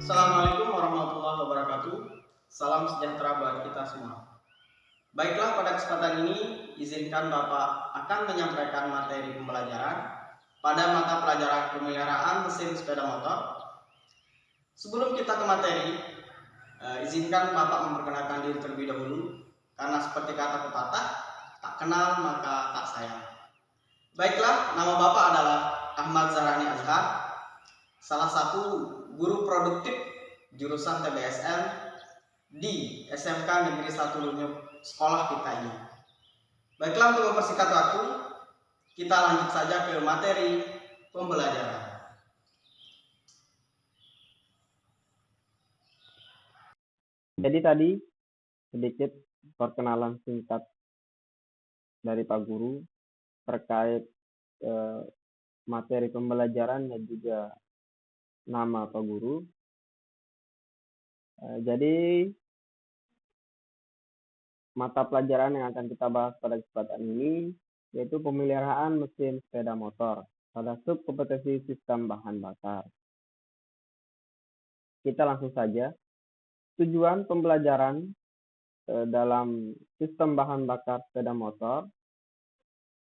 Assalamualaikum warahmatullahi wabarakatuh. Salam sejahtera buat kita semua. Baiklah, pada kesempatan ini izinkan Bapak akan menyampaikan materi pembelajaran pada mata pelajaran pemeliharaan mesin sepeda motor. Sebelum kita ke materi, izinkan Bapak memperkenalkan diri terlebih dahulu, karena seperti kata pepatah, tak kenal maka tak sayang. Baiklah, nama Bapak adalah Ahmad Zarani Azhar, salah satu guru produktif jurusan TBSN di SMK Negeri 1 Lunyuk sekolah kita ini. Baiklah, untuk mempersingkat waktu, kita lanjut saja ke materi pembelajaran. Jadi tadi sedikit perkenalan singkat dari Pak Guru terkait materi pembelajaran dan juga nama Pak Guru. Jadi mata pelajaran yang akan kita bahas pada kesempatan ini yaitu pemeliharaan mesin sepeda motor pada subkompetensi sistem bahan bakar. Kita langsung saja. Tujuan pembelajaran dalam sistem bahan bakar sepeda motor.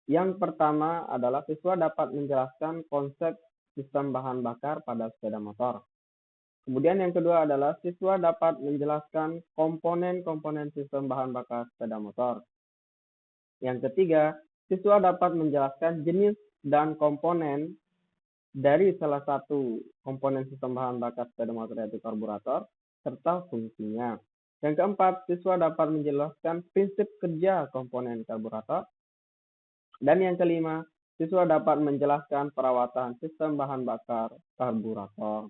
Yang pertama adalah siswa dapat menjelaskan konsep sistem bahan bakar pada sepeda motor. Kemudian yang kedua adalah siswa dapat menjelaskan komponen-komponen sistem bahan bakar sepeda motor. Yang ketiga, siswa dapat menjelaskan jenis dan komponen dari salah satu komponen sistem bahan bakar sepeda motor yaitu karburator serta fungsinya. Yang keempat, siswa dapat menjelaskan prinsip kerja komponen karburator. Dan yang kelima, siswa dapat menjelaskan perawatan sistem bahan bakar karburator.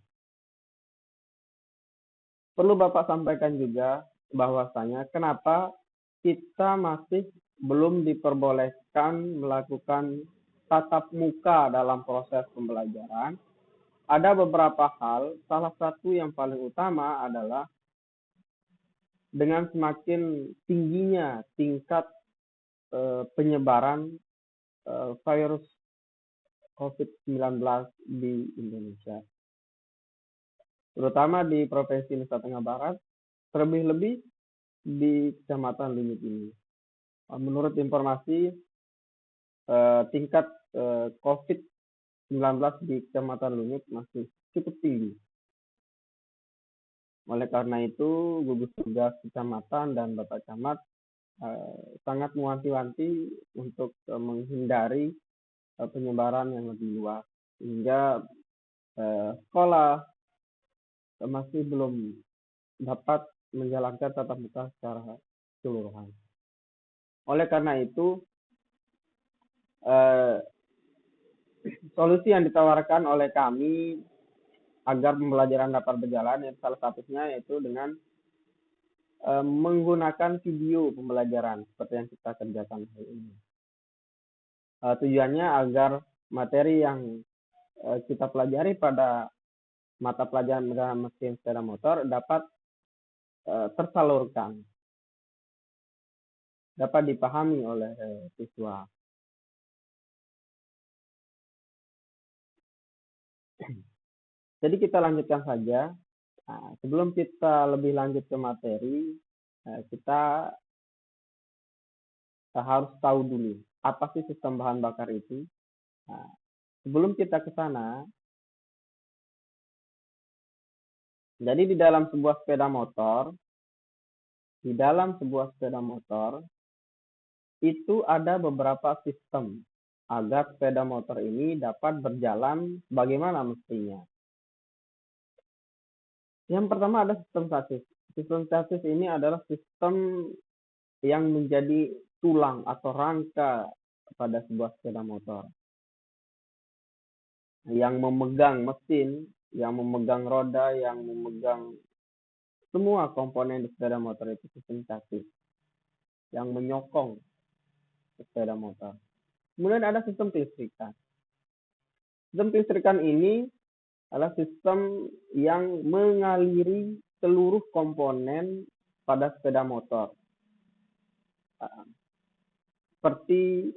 Perlu Bapak sampaikan juga bahwasanya kenapa kita masih belum diperbolehkan melakukan tatap muka dalam proses pembelajaran. Ada beberapa hal, salah satu yang paling utama adalah dengan semakin tingginya tingkat penyebaran virus COVID-19 di Indonesia, terutama di Provinsi Nusa Tenggara Barat, terlebih-lebih di Kecamatan Lunyuk ini. Menurut informasi, tingkat COVID-19 di Kecamatan Lunyuk masih cukup tinggi. Oleh karena itu, gugus tugas kecamatan dan Bapak Camat sangat mewanti-wanti untuk menghindari penyebaran yang lebih luas, sehingga sekolah masih belum dapat menjalankan tatap muka secara keseluruhan. Oleh karena itu, solusi yang ditawarkan oleh kami agar pembelajaran dapat berjalan, salah satunya yaitu dengan menggunakan video pembelajaran seperti yang kita kerjakan hari ini. Tujuannya agar materi yang kita pelajari pada mata pelajaran dalam mesin sepeda motor dapat tersalurkan, dapat dipahami oleh siswa. Jadi kita lanjutkan saja. Sebelum kita lebih lanjut ke materi, kita harus tahu dulu apa sih sistem bahan bakar itu. Sebelum kita ke sana, jadi di dalam sebuah sepeda motor, itu ada beberapa sistem agar sepeda motor ini dapat berjalan bagaimana mestinya. Yang pertama ada sistem chassis. Sistem chassis ini adalah sistem yang menjadi tulang atau rangka pada sebuah sepeda motor, yang memegang mesin, yang memegang roda, yang memegang semua komponen di sepeda motor itu sistem chassis yang menyokong sepeda motor. Kemudian ada sistem kelistrikan. Sistem kelistrikan ini adalah sistem yang mengaliri seluruh komponen pada sepeda motor. Seperti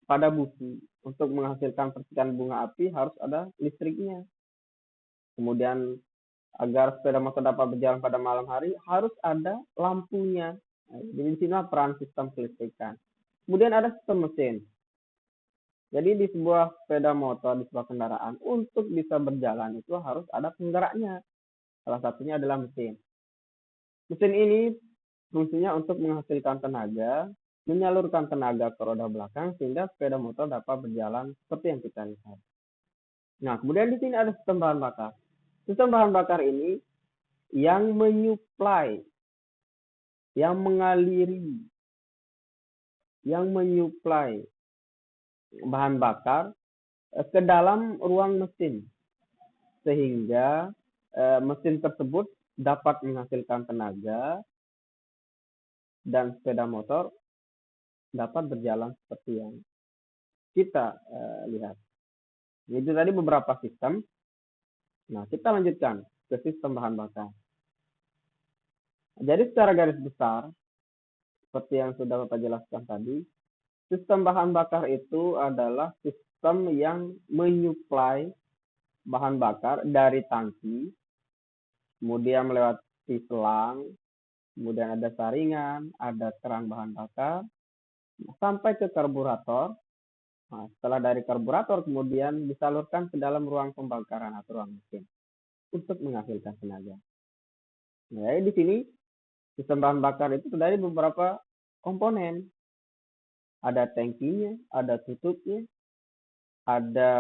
pada busi, untuk menghasilkan percikan bunga api harus ada listriknya. Kemudian agar sepeda motor dapat berjalan pada malam hari harus ada lampunya. Nah, jadi di sini peran sistem kelistrikan. Kemudian ada sistem mesin. Jadi di sebuah sepeda motor, di sebuah kendaraan, untuk bisa berjalan itu harus ada penggeraknya. Salah satunya adalah mesin. Mesin ini fungsinya untuk menghasilkan tenaga, menyalurkan tenaga ke roda belakang sehingga sepeda motor dapat berjalan seperti yang kita lihat. Nah, kemudian di sini ada sistem bahan bakar. Sistem bahan bakar ini yang menyuplai, yang mengaliri, yang menyuplai bahan bakar ke dalam ruang mesin sehingga mesin tersebut dapat menghasilkan tenaga dan sepeda motor dapat berjalan seperti yang kita lihat. Itu tadi beberapa sistem. Nah, kita lanjutkan ke sistem bahan bakar. Jadi secara garis besar, seperti yang sudah Bapak jelaskan tadi, sistem bahan bakar itu adalah sistem yang menyuplai bahan bakar dari tangki, kemudian melewati selang, kemudian ada saringan, ada keran bahan bakar, sampai ke karburator. Nah, setelah dari karburator kemudian disalurkan ke dalam ruang pembakaran atau ruang mesin untuk menghasilkan tenaga. Nah, di sini sistem bahan bakar itu terdiri dari beberapa komponen. Ada tangkinya, ada tutupnya, ada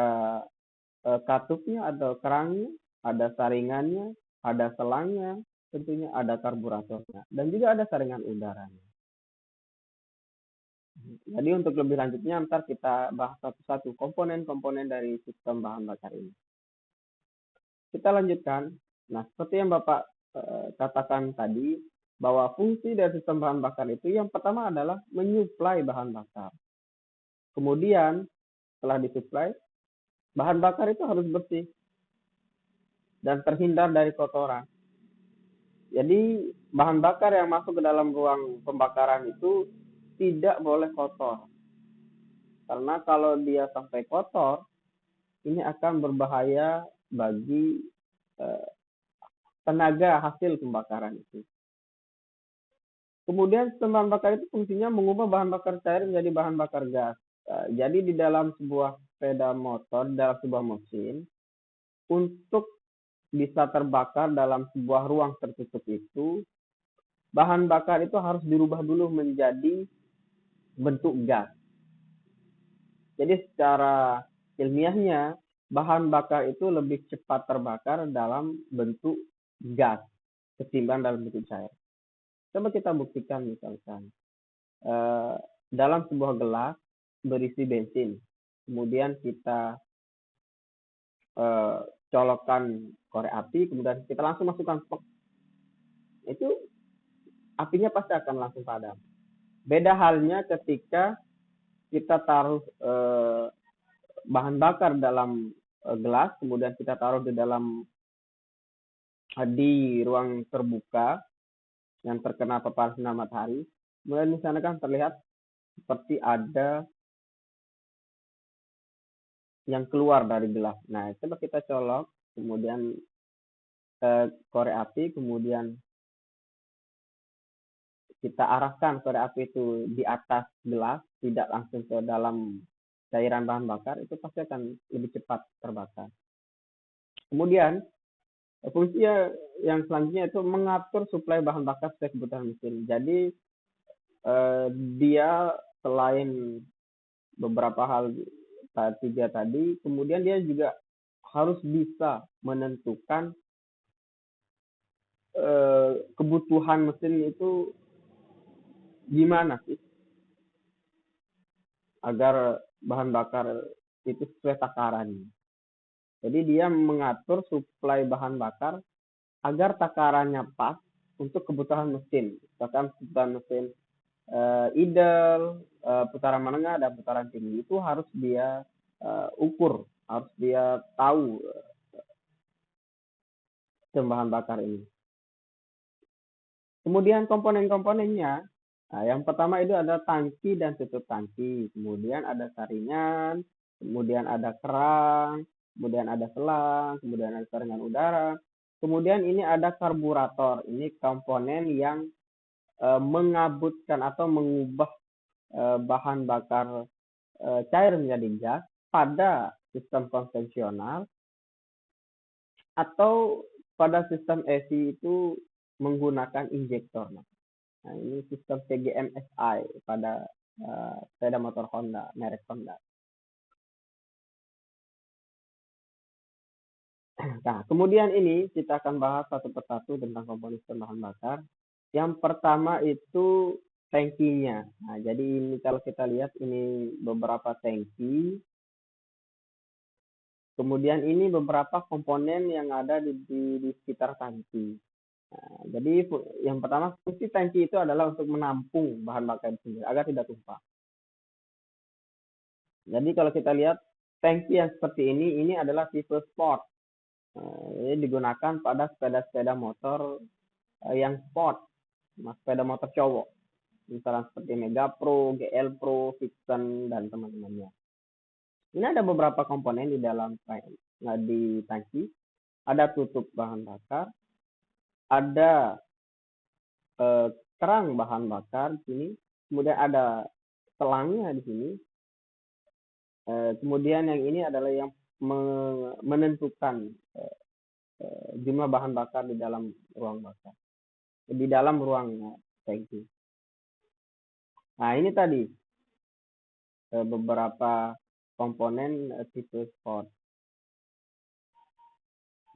katupnya atau kerangnya, ada saringannya, ada selangnya, tentunya ada karburatornya, dan juga ada saringan udaranya. Jadi untuk lebih lanjutnya, ntar kita bahas satu-satu komponen-komponen dari sistem bahan bakar ini. Kita lanjutkan. Nah, seperti yang Bapak katakan tadi, bahwa fungsi dari sistem bahan bakar itu yang pertama adalah menyuplai bahan bakar. Kemudian, setelah disuplai, bahan bakar itu harus bersih dan terhindar dari kotoran. Jadi, bahan bakar yang masuk ke dalam ruang pembakaran itu tidak boleh kotor. Karena kalau dia sampai kotor, ini akan berbahaya bagi tenaga hasil pembakaran itu. Kemudian sistem bahan bakar itu fungsinya mengubah bahan bakar cair menjadi bahan bakar gas. Jadi di dalam sebuah sepeda motor, dalam sebuah mesin, untuk bisa terbakar dalam sebuah ruang tertutup itu, bahan bakar itu harus dirubah dulu menjadi bentuk gas. Jadi secara ilmiahnya, bahan bakar itu lebih cepat terbakar dalam bentuk gas ketimbang dalam bentuk cair. Coba kita buktikan misalkan. Dalam sebuah gelas berisi bensin, kemudian kita colokkan korek api, kemudian kita langsung masukkan stok, itu apinya pasti akan langsung padam. Beda halnya ketika kita taruh bahan bakar dalam gelas, kemudian kita taruh di ruang terbuka yang terkena paparan sinar matahari, kemudian di sana kan terlihat seperti ada yang keluar dari gelas. Nah, coba kita colok, kemudian korek api, kemudian kita arahkan korek api itu di atas gelas, tidak langsung ke dalam cairan bahan bakar, itu pasti akan lebih cepat terbakar. Kemudian, fungsi yang selanjutnya itu mengatur suplai bahan bakar sesuai kebutuhan mesin. Jadi, dia selain beberapa hal tiga tadi, kemudian dia juga harus bisa menentukan kebutuhan mesin itu gimana sih agar bahan bakar itu sesuai takarannya. Jadi dia mengatur suplai bahan bakar agar takarannya pas untuk kebutuhan mesin. Misalkan kebutuhan mesin idle, putaran menengah, dan putaran tinggi itu harus dia ukur, harus dia tahu bahan bakar ini. Kemudian komponen-komponennya, nah, yang pertama itu ada tangki dan tutup tangki, kemudian ada saringan, kemudian ada keran, kemudian ada selang, kemudian ada saringan udara, Kemudian ini ada karburator. Ini komponen yang mengabutkan atau mengubah bahan bakar cair menjadi gas pada sistem konvensional, atau pada sistem EV itu menggunakan injektor. Nah, ini sistem PGM-SI pada sepeda motor Honda, merek Honda. Nah, kemudian ini kita akan bahas satu persatu tentang komponen bahan bakar. Yang pertama itu tangkinya. Nah, jadi ini kalau kita lihat ini beberapa tangki. Kemudian ini beberapa komponen yang ada di sekitar tangki. Nah, jadi yang pertama, fungsi tangki itu adalah untuk menampung bahan bakar itu sendiri agar tidak tumpah. Jadi kalau kita lihat tangki yang seperti ini adalah tipe sport. Ini digunakan pada sepeda-sepeda motor yang sport, sepeda motor cowok, misalnya seperti Mega Pro, GL Pro, Vixen, dan teman-temannya. Ini ada beberapa komponen di dalam di tangki. Ada tutup bahan bakar, ada kerang bahan bakar di sini, kemudian ada selangnya di sini. Kemudian yang ini adalah yang menentukan jumlah bahan bakar di dalam ruang bakar, di dalam ruang tangki. Nah, ini tadi beberapa komponen tipe sport.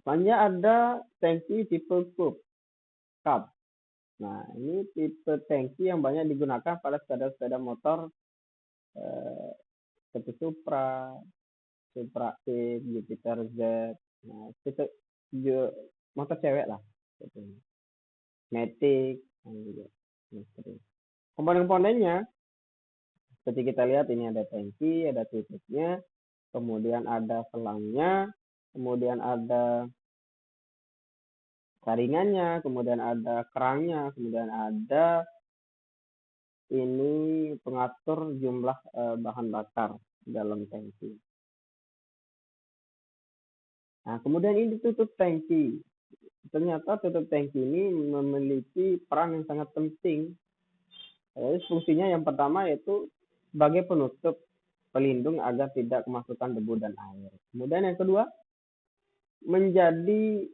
Selanjutnya ada tangki tipe cup. Nah, ini tipe tangki yang banyak digunakan pada sepeda-sepeda motor seperti Supra X, Jupiter Z. Nah, itu motor cewek lah. Matic. Komponen-komponennya seperti kita lihat, ini ada tangki, ada tutupnya, kemudian ada selangnya, kemudian ada saringannya, kemudian ada kerangnya, kemudian ada ini pengatur jumlah bahan bakar dalam tangki. Nah, kemudian ini tutup tangki. Ternyata tutup tangki ini memiliki peran yang sangat penting. Jadi fungsinya yang pertama yaitu sebagai penutup pelindung agar tidak kemasukan debu dan air. Kemudian yang kedua, menjadi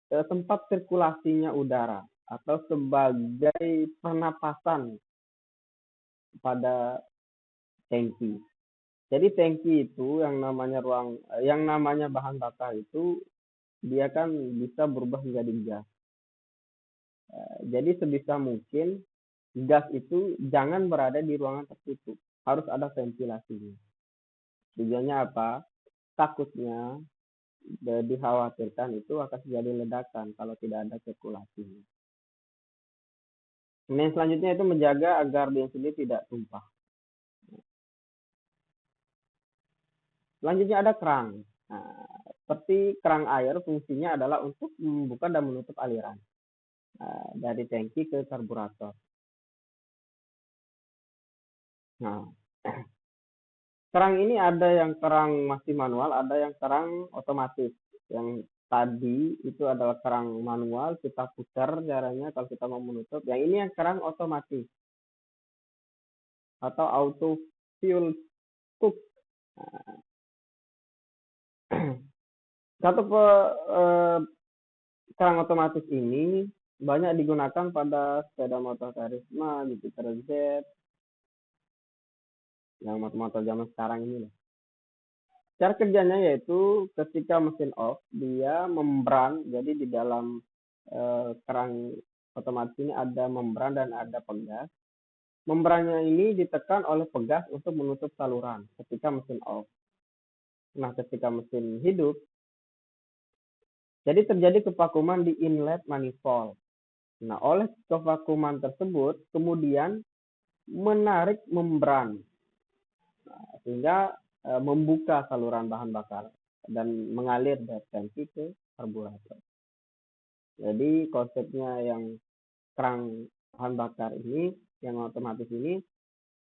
tempat sirkulasinya udara atau sebagai pernapasan pada tangki. Jadi tangki itu yang namanya bahan bakar itu dia kan bisa berubah menjadi gas. Jadi sebisa mungkin gas itu jangan berada di ruangan tertutup, harus ada ventilasinya. Tujuannya apa? Takutnya dikhawatirkan itu akan terjadi ledakan kalau tidak ada sirkulasi. Yang selanjutnya itu menjaga agar bensin ini tidak tumpah. Selanjutnya ada kerang. Nah, seperti kerang air, fungsinya adalah untuk membuka dan menutup aliran dari tangki ke karburator. Nah, kerang ini ada yang kerang masih manual, ada yang kerang otomatis. Yang tadi itu adalah kerang manual, kita putar caranya kalau kita mau menutup. Yang ini yang kerang otomatis atau auto fuel cook. Satu kerang otomatis ini banyak digunakan pada sepeda motor Karisma, Jupiter Z, yang motor-motor zaman sekarang ini. Cara kerjanya yaitu ketika mesin off, dia membran. Jadi di dalam kerang otomatis ini ada membran dan ada pegas. Membrannya ini ditekan oleh pegas untuk menutup saluran ketika mesin off. Nah, ketika mesin hidup, jadi terjadi kevakuman di inlet manifold. Nah, oleh kevakuman tersebut, kemudian menarik membran. Nah, sehingga membuka saluran bahan bakar dan mengalir dari tangki ke karburator. Jadi konsepnya yang kerang bahan bakar ini, yang otomatis ini,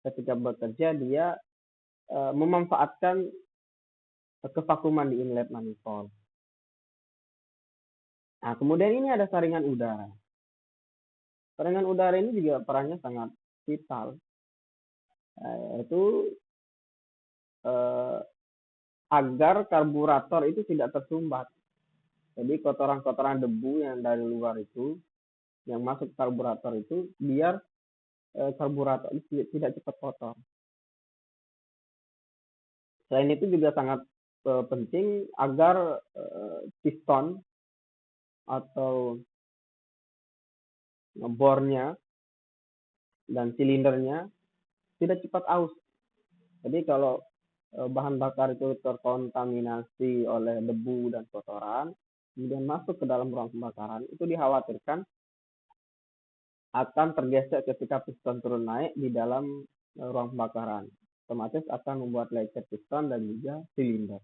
ketika bekerja dia memanfaatkan kevakuman di inlet manifold. Nah, kemudian ini ada saringan udara. Saringan udara ini juga perannya sangat vital, yaitu eh, agar karburator itu tidak tersumbat. Jadi kotoran-kotoran debu yang dari luar itu, yang masuk karburator itu, biar karburator itu tidak cepat kotor. Selain itu juga sangat penting agar piston atau bornya dan silindernya tidak cepat aus. Jadi kalau bahan bakar itu terkontaminasi oleh debu dan kotoran, kemudian masuk ke dalam ruang pembakaran, itu dikhawatirkan akan tergesek ketika piston turun naik di dalam ruang pembakaran. Otomatis akan membuat lecet piston dan juga silinder.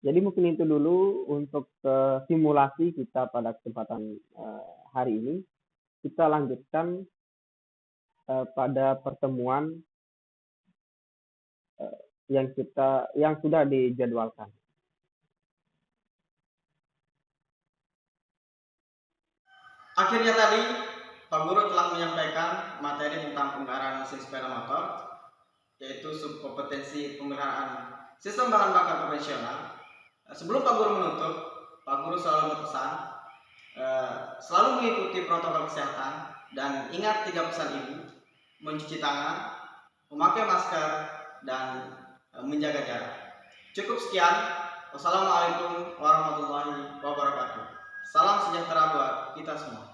Jadi mungkin itu dulu untuk simulasi kita pada kesempatan hari ini. Kita lanjutkan pada pertemuan yang sudah dijadwalkan. Akhirnya tadi Pak Guru telah menyampaikan materi tentang penggaraan mesin sepeda motor, yaitu subkompetensi pemeliharaan sistem bahan bakar konvensional. Sebelum Pak Guru menutup, Pak Guru selalu berpesan selalu mengikuti protokol kesehatan dan ingat 3 pesan Ibu: mencuci tangan, memakai masker, dan menjaga jarak. Cukup sekian. Wassalamualaikum warahmatullahi wabarakatuh. Salam sejahtera buat kita semua.